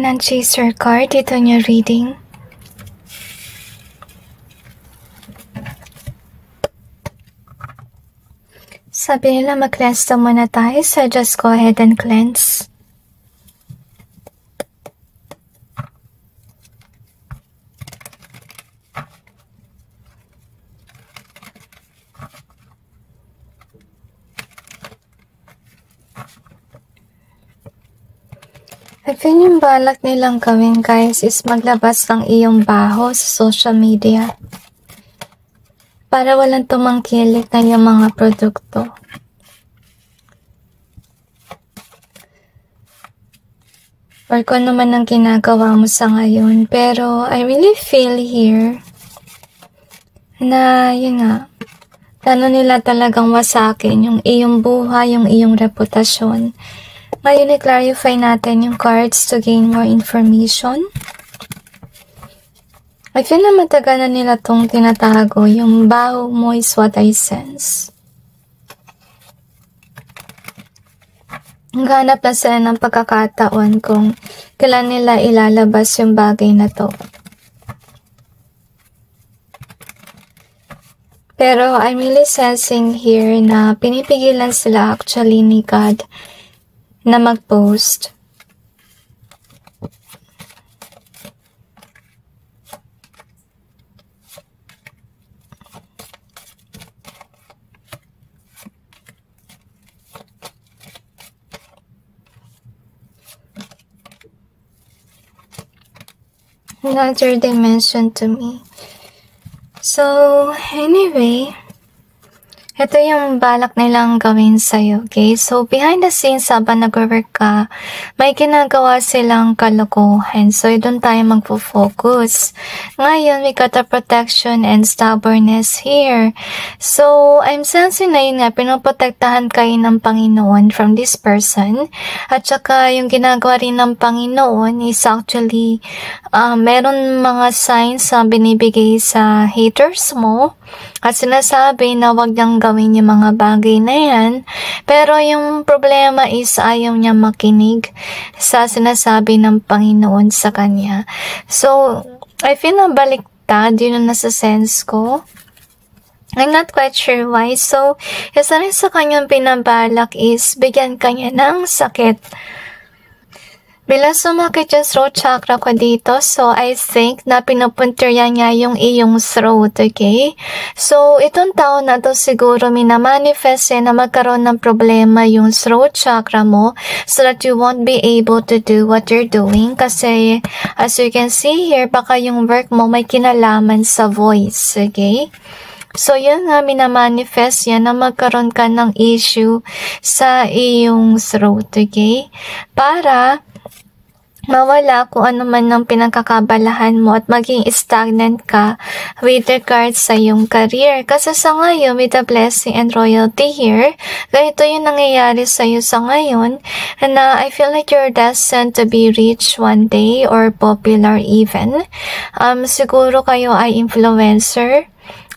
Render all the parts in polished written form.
natin ang chaser card. Ito niya reading. Sabi nila mag-cleanse na muna tayo, so just go ahead and cleanse. I feel yung balak nilang gawin, guys, is maglabas ng iyong baho sa social media para walang tumangkilik na yung mga produkto. Or kung ano man ang ginagawa mo sa ngayon. Pero I really feel here na yun nga, plano nila talagang wasakin yung iyong buhay, yung iyong reputasyon. Ngayon, i-clarify natin yung cards to gain more information. I feel na matagal na nila tong tinatago. Yung baho mo is what I sense. Naghanap na sila ng pagkakataon kung kailan nila ilalabas yung bagay na to. Pero I'm really sensing here na pinipigilan sila actually ni God na mag-post. Another dimension to me. So, anyway, ito yung balak nilang gawin sa'yo, okay? So, behind the scenes, habang nag-work ka, may ginagawa silang kalokohan. So, doon tayo magpo-focus. Ngayon, we got a protection and stubbornness here. So, I'm sensing na yun nga, pinoprotektahan kayo ng Panginoon from this person. At saka, yung ginagawa rin ng Panginoon is actually, meron mga signs na binibigay sa haters mo. At sinasabi na wag niyang gawin yung mga bagay na yan. Pero yung problema is ayaw niya makinig sa sinasabi ng Panginoon sa kanya. So, I feel na baliktad, yun ang nasa sense ko. I'm not quite sure why. So, isa rin sa kanyang pinabalak is bigyan kanya ng sakit. Bila sumakit yung throat chakra ko dito, so I think na pinupuntirya niya yung iyong throat, okay? So, itong taon na to siguro minamanifest na magkaroon ng problema yung throat chakra mo so that you won't be able to do what you're doing. Kasi, as you can see here, baka yung work mo may kinalaman sa voice, okay? So, yun nga, minamanifest yan na magkaroon ka ng issue sa iyong throat, okay? Para mawala kung ano man ang pinagkakabalahan mo at maging stagnant ka with regards sa iyong career. Kasi sa ngayon, with the blessing and royalty here, ganito yung nangyayari sa iyo sa ngayon, na I feel like you're destined to be rich one day or popular even. Siguro kayo ay influencer,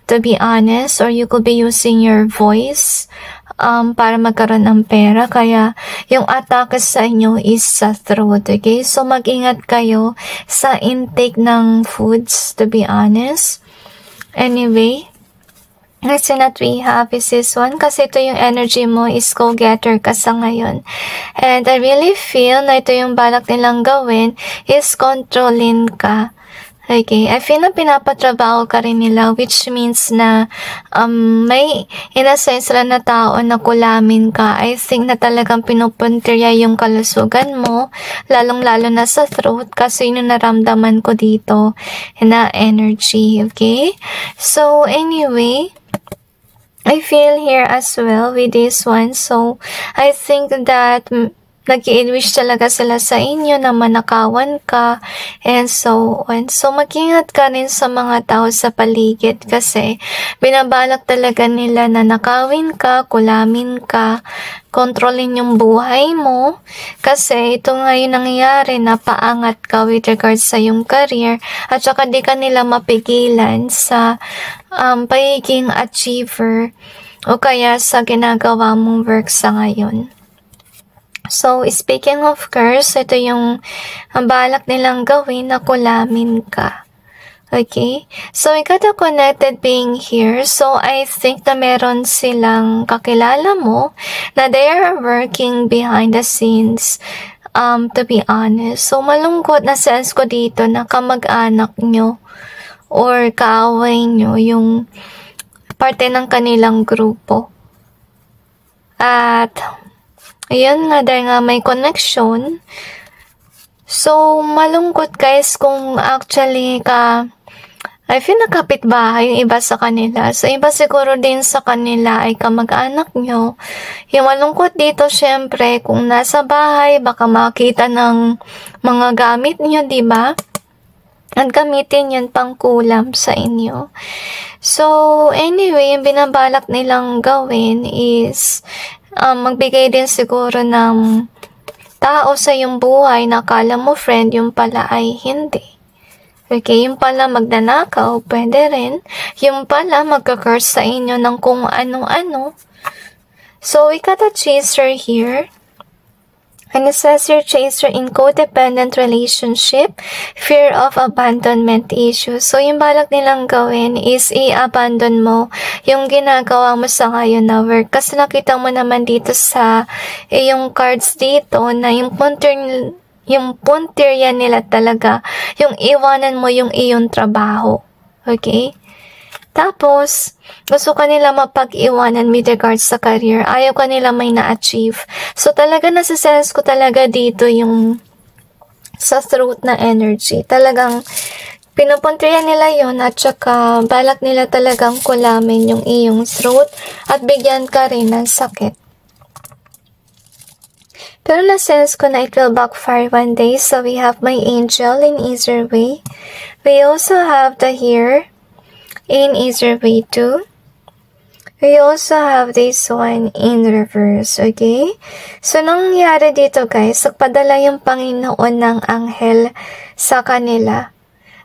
to be honest, or you could be using your voice para magkaroon ng pera. Kaya yung atake sa inyo is sa throat, okay? So mag-ingat kayo sa intake ng foods, to be honest. Anyway, next that we have is this one, kasi ito yung energy mo is go-getter ka sa ngayon. And I really feel na ito yung balak nilang gawin is controlling ka. Okay, I feel na pinapatrabaho ka rin nila, which means na may inassign sila na tao na kulamin ka. I think na talagang pinupuntirya yung kalusugan mo, lalong-lalo na sa throat, kasi yun yung naramdaman ko dito na energy, okay? So, anyway, I feel here as well with this one. So, I think that nag-i-wish talaga sila sa inyo na manakawan ka and so on. So, mag-ingat ka rin sa mga tao sa paligid kasi binabalak talaga nila na nakawin ka, kulamin ka, kontrolin yung buhay mo kasi ito nga yung nangyayari na paangat ka with regards sa yung career at saka di ka nila mapigilan sa pagiging achiever o kaya sa ginagawa mong work sa ngayon. So, speaking of curse, ito yung balak nilang gawin na kulamin ka. Okay? So, we got a connected being here. So, I think na meron silang kakilala mo na they are working behind the scenes, to be honest. So, malungkot na sense ko dito na kamag-anak nyo or kaaway nyo yung parte ng kanilang grupo. At, ayun nga, dahil nga may connection. So, malungkot guys kung actually I feel na kapitbahay yung iba sa kanila. So, iba siguro din sa kanila ay kamag-anak nyo. Yung malungkot dito, syempre, kung nasa bahay, baka makita ng mga gamit nyo, diba? At gamitin yan pang kulam sa inyo. So, anyway, yung binabalak nilang gawin is magbigay din siguro ng tao sa iyong buhay na akala mo friend, yung pala ay hindi. Okay, yung pala magnanakaw, pwede rin. Yung pala magka-curse sa inyo ng kung ano-ano. So, we got a chaser here. And it says your chaser in codependent relationship, fear of abandonment issues. So, yung balak nilang gawin is i-abandon mo yung ginagawa mo sa ngayon na work. Kasi nakita mo naman dito sa yung cards dito na yung punteriya nila talaga, yung iwanan mo yung iyong trabaho. Okay? Tapos, gusto ka nila mapag-iwanan with regards sa career. Ayaw ka nila may na-achieve. So, talaga nasa-sense ko talaga dito yung sa throat na energy. Talagang pinupuntriya nila yon at saka balak nila talagang kulamin yung iyong throat at bigyan ka rin ng sakit. Pero na-sense ko na it will backfire one day. So, we have my angel in easier way. We also have the here in easier way too. We also have this one in reverse, okay? So, nangyari dito guys, nagpadala yung Panginoon ng anghel sa kanila.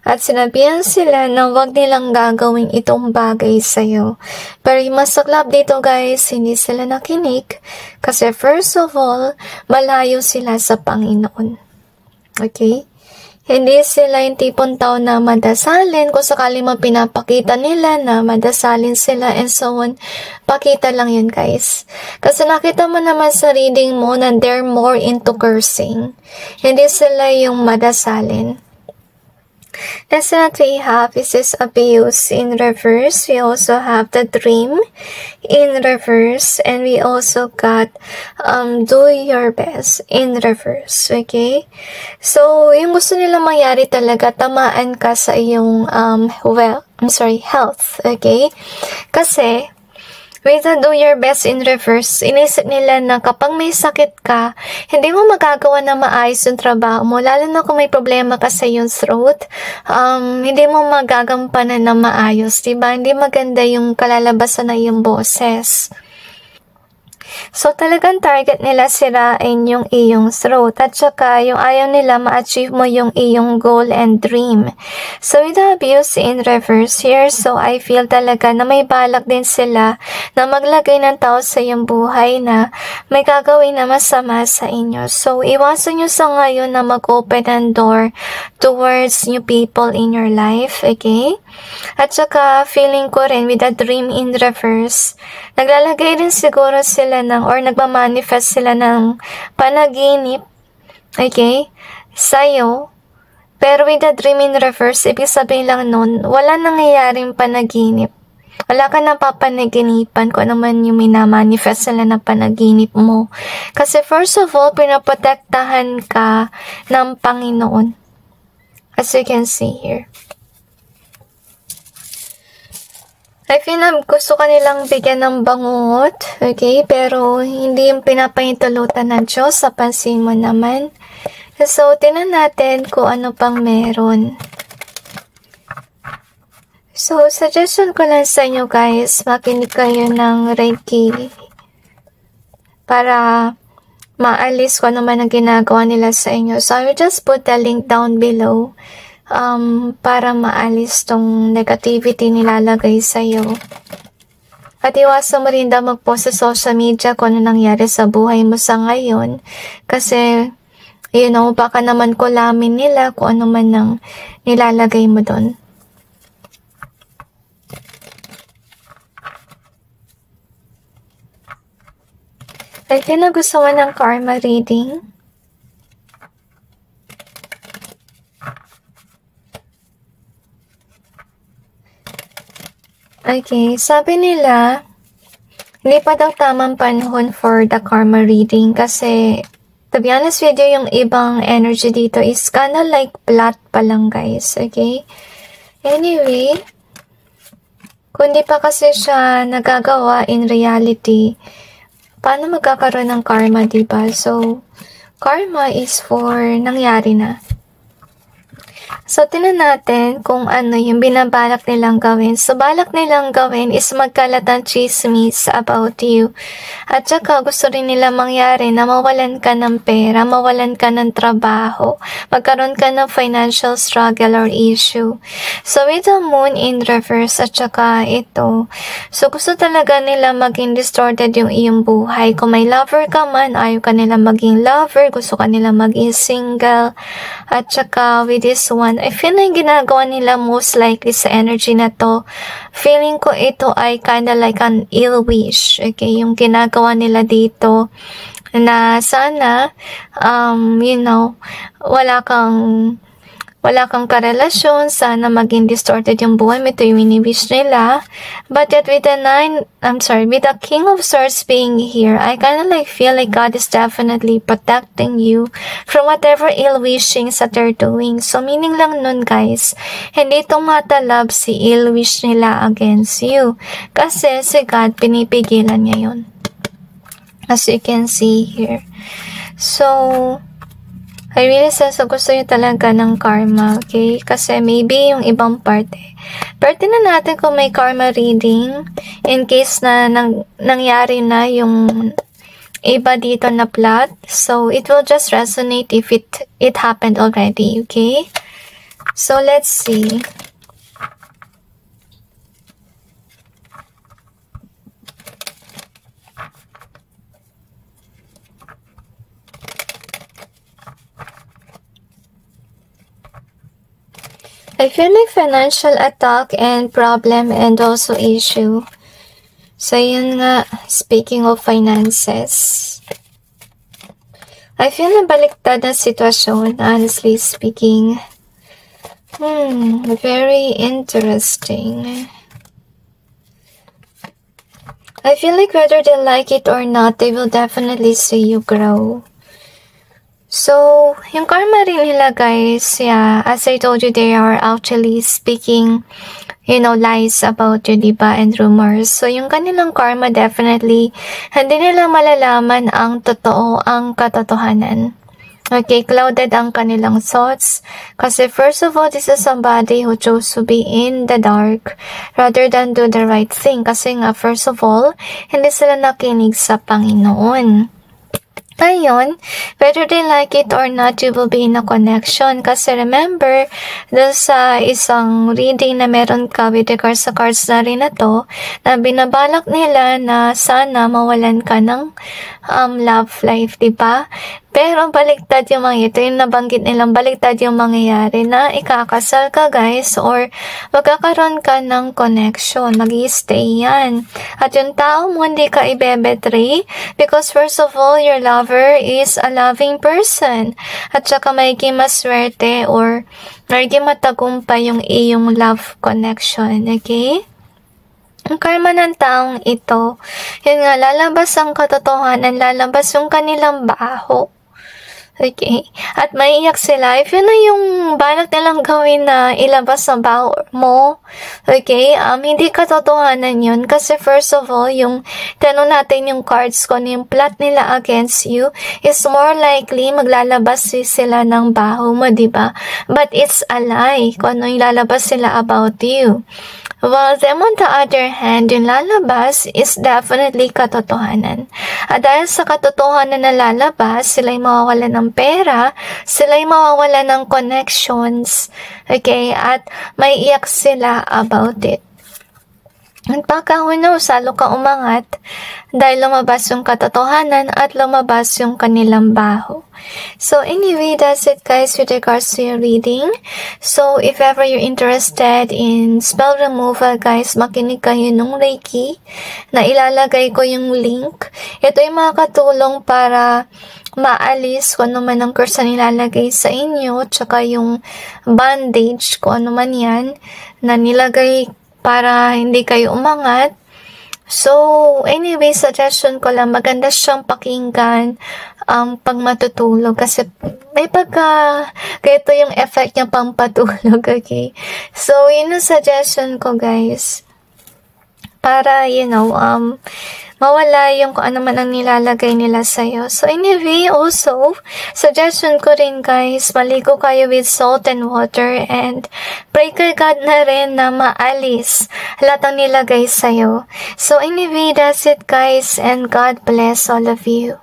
At sinabihan sila na wag nilang gagawin itong bagay sa'yo. Pero yung masaklap dito guys, hindi sila nakinig. Kasi first of all, malayo sila sa Panginoon. Okay? Hindi sila yung tipong tao na madasalin. Kung sakali man pinapakita nila na madasalin sila and so on, pakita lang yun guys. Kasi nakita mo naman sa reading mo na they're more into cursing. Hindi sila yung madasalin. Next that we have is this abuse in reverse. We also have the dream in reverse. And we also got do your best in reverse. Okay? So, yung gusto nila mangyari talaga, tamaan ka sa iyong health. Okay? Kasi, with the do your best in reverse, inisip nila na kapag may sakit ka, hindi mo magagawa na maayos yung trabaho mo, lalo na kung may problema ka sa iyong throat, hindi mo magagampanan na maayos, diba? Hindi maganda yung kalalabasan na iyong boses. So, talagang target nila sirain yung iyong throat at saka yung ayaw nila ma-achieve mo yung iyong goal and dream. So, with the abuse in reverse here, so I feel talaga na may balak din sila na maglagay ng tao sa iyong buhay na may gagawin na masama sa inyo. So, iwasan nyo sa ngayon na mag-open ang door towards new people in your life, okay? At saka, feeling ko rin with the dream in reverse, naglalagay rin siguro sila or nagmamanifest sila ng panaginip, okay, sa'yo. Pero with the dream in reverse, ibig sabihin lang nun, wala nangyayaring panaginip. Wala ka nang papanaginipan kung ano man yung minamanifest sila na panaginip mo. Kasi first of all, pinaprotektahan ka ng Panginoon. As you can see here. I feel na gusto kanilang bigyan ng bangungot, okay? Pero hindi yung pinapahintulutan ng Diyos, sa pansin mo naman. So, tingnan natin kung ano pang meron. So, suggestion ko lang sa inyo guys, makinig kayo ng Reiki para maalis kung ano man ang ginagawa nila sa inyo. So, I will just put the link down below. Para maalis tong negativity nilalagay sa'yo. At iwasan mo rin daw mag-post sa social media kung ano nangyari sa buhay mo sa ngayon. Kasi, baka naman kulamin nila kung ano man ang nilalagay mo doon. At yun na gusto mo ng karma reading. Okay, sabi nila, hindi pa daw tamang panahon for the karma reading kasi, to be honest with you, yung ibang energy dito is kinda like plot pa lang, guys. Okay? Anyway, kung di pa kasi siya nagagawa in reality, paano magkakaroon ng karma, diba? So, karma is for nangyari na. So, tinan natin kung ano yung binabalak nilang gawin. So, balak nilang gawin is magkalat ng chismis about you. At saka, gusto rin nila mangyari na mawalan ka ng pera, mawalan ka ng trabaho, magkaroon ka ng financial struggle or issue. So, with the moon in reverse at saka ito, so gusto talaga nila maging distorted yung iyong buhay. Kung may lover ka man, ayaw ka nila maging lover, gusto ka nila maging single. At saka, with this one, I feel na yung ginagawa nila most likely sa energy na to, feeling ko ito ay kinda like an ill wish. Okay, yung ginagawa nila dito na sana, wala kang karelasyon, sana maging distorted yung buhay mo, ito yung wini-wish nila. But yet with the with the King of Swords being here, I kinda like feel like God is definitely protecting you from whatever ill-wishings that they're doing. So meaning lang nun, guys, hindi itong matalab si ill-wish nila against you. Kasi si God, pinipigilan niya yun. As you can see here. So, I really sense so gusto nyo talaga ng karma, okay? Kasi maybe yung ibang parte. Pero tingnan natin kung may karma reading in case na nangyari na yung iba dito na plot. So, it will just resonate if it happened already, okay? So, let's see. I feel like financial attack and problem and also issue. So, yun nga, speaking of finances. I feel na baliktad na sitwasyon, honestly speaking. Very interesting. I feel like whether they like it or not, they will definitely see you grow. So, yung karma rin nila, guys, yeah, as I told you, they are actually speaking, lies about you, diba, and rumors. So, yung kanilang karma, definitely, hindi nila malalaman ang katotohanan. Okay, clouded ang kanilang thoughts. Kasi first of all, this is somebody who chose to be in the dark rather than do the right thing. Kasi nga, first of all, hindi sila nakinig sa Panginoon. Ngayon, whether they like it or not, you will be in a connection. Kasi remember, dun sa isang reading na meron ka with regards sa cards na rin na to, na binabalak nila na sana mawalan ka ng love life, diba? Pero baliktad yung mga ito, yung nabanggit nilang baliktad yung mangyayari na ikakasal ka, guys, or magkakaroon ka ng connection, mag-i-stay yan. At yung tao mo hindi ka ibebetray because first of all, your lover is a loving person. At saka maiging maswerte or maiging matagumpay yung iyong love connection, okay? Ang karma ng taong ito, yun nga, lalabas ang katotohanan, lalabas yung kanilang baho. Okay? At maiiyak sila. If yun na yung balak nilang gawin na ilabas ang baho mo, okay? Hindi katotohanan yun. Kasi first of all, yung tanong natin yung cards ko, yung plot nila against you is more likely maglalabas sila ng baho mo, diba? But it's a lie kung ano yung lalabas sila about you. While them on the other hand, yung lalabas is definitely katotohanan. At dahil sa katotohanan na lalabas, sila'y mawawalan ng pera, sila'y mawawalan ng connections, okay? At may iyak sila about it. At baka who knows, lalo ka umangat dahil lumabas yung katotohanan at lumabas yung kanilang baho. So anyway, that's it guys with regards to your reading. So if ever you're interested in spell removal guys, makinig kayo nung Reiki na ilalagay ko yung link. Ito yung makakatulong para maalis kung ano man ang curse na nilalagay sa inyo, tsaka yung bandage, kung ano man yan, na nilagay para hindi kayo umangat. So, anyway, suggestion ko lang, maganda siyang pakinggan pag matutulog kasi may ganito yung effect niya pang patulog, okay? So, yun ang suggestion ko, guys. Para, mawala yung kung ano man ang nilalagay nila sa'yo. So, anyway, also, suggestion ko rin, guys, maligo kayo with salt and water and pray kay God na rin na maalis lahat ang nilagay sa'yo. So, anyway, that's it, guys, and God bless all of you.